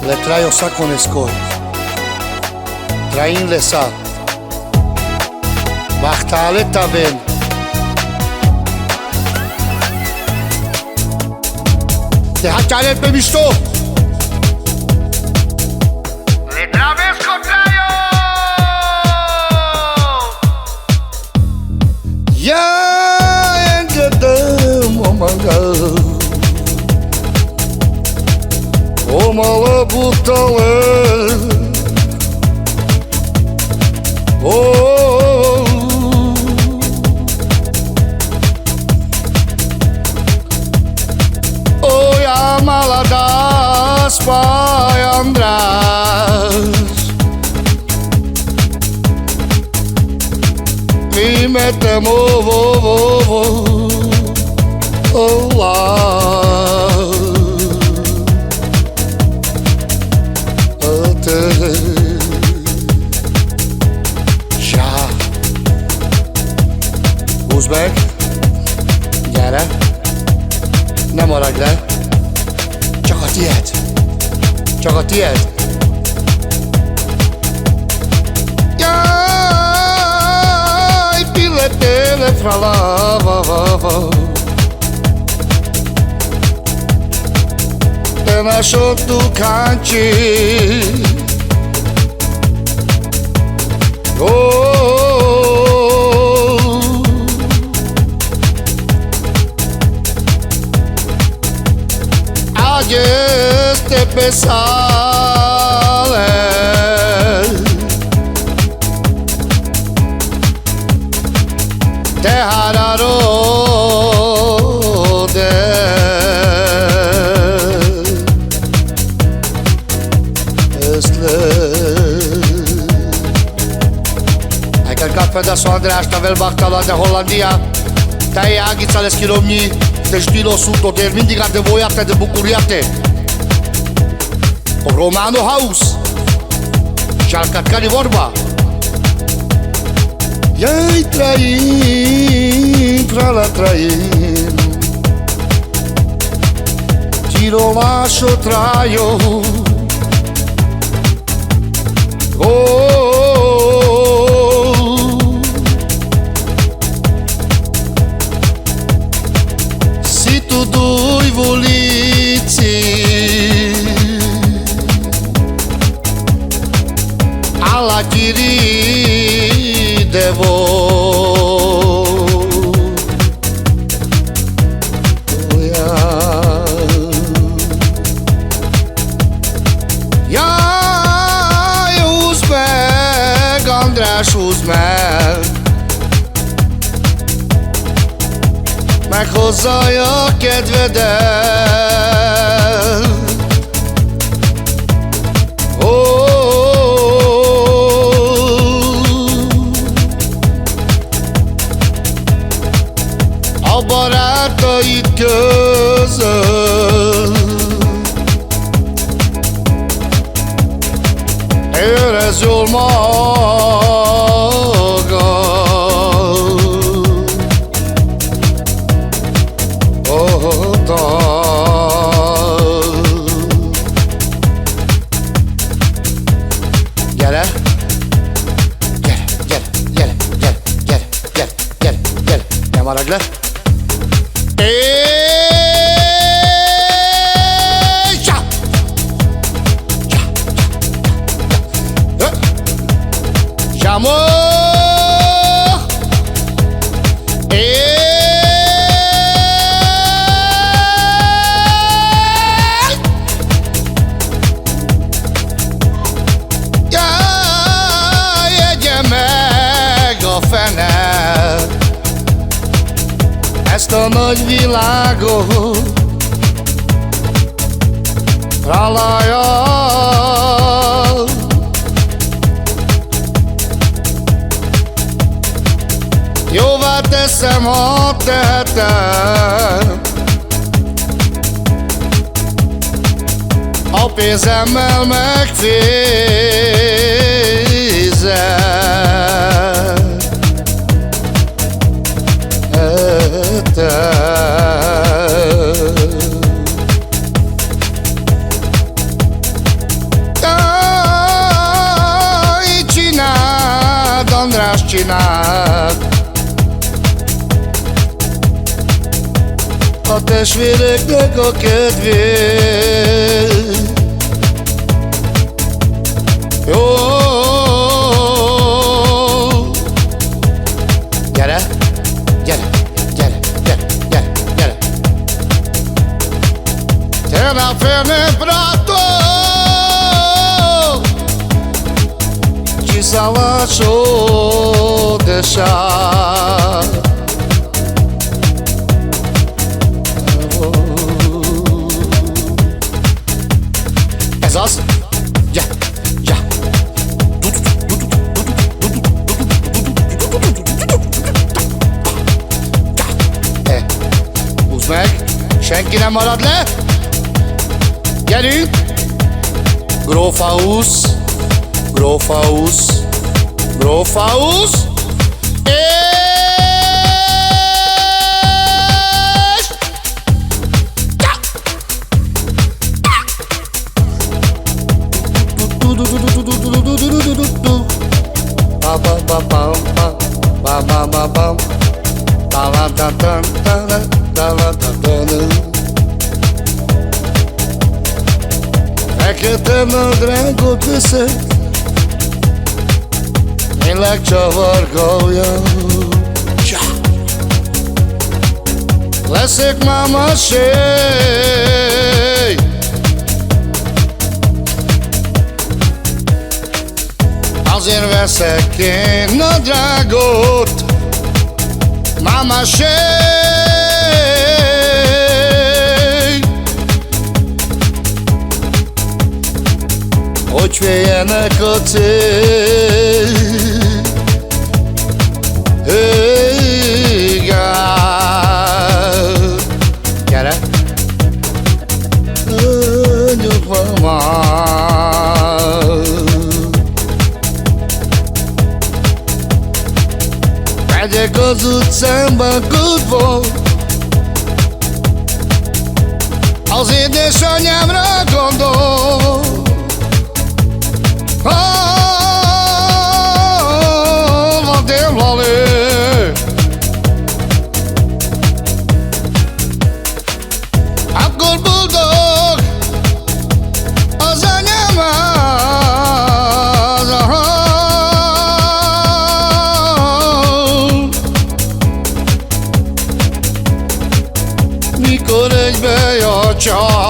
Le traio sa con escort Train lesa Bachtale taben Deja chale pe mișto Le travesco traio Ya engedem omanga Omala butale Oh Oja mala spaj András Mi metem Húzd meg, gyere, ne maradj le, csak a tied, csak a tied. Jaj, pilletele fra lava, te našo tu kanči. Ayer te pesale Te hararode Hai călcat pe deasua Andreea Ștavel Bachtala de Hollandia Te-ai aghița le schilomnii Te știlo suto, te vindicate voiate de bucuriate Romano House Și-al cătcării vorba Ia-i train, tra-la train Tiro lascio traio Si tu dui voliți Alla chiridevo Jaj, húzd meg, András, húzd meg Meghozzaj a kedvedet A barátaid között Érezd jól magad Gyere Ne maradj le Siamo Jegye meg a fene Ezt a nagy világot Rálája Jóvá teszem, ha tehetem A pénzemmel megfizet testvéreknek a kedvét. Jó, gyere, gyere, gyere, gyere, gyere, gyere. Te la fene prato, ci sarà ciò deixar. Ez az? Ja, ja. Húzd meg, senki nem marad le. Gyerünk! Grófausz, Grófausz, Grófausz. És fekete nadrágot veszek, tényleg csavargója. Leszek mámasé, azért veszek én nadrágot, mámasé. Hogy féljenek a cég, gyere! Nyugva már. Megyek az utcámba kutva, az édesanyámra gondol. Van délvalő, akkor boldog az anyám az. Mikor egybe a csak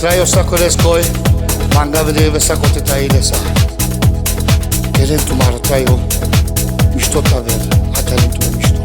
traio saco de escoy, manga de saco te tailesa. Eren tu mar traio, misto taver, hatarin tu misto.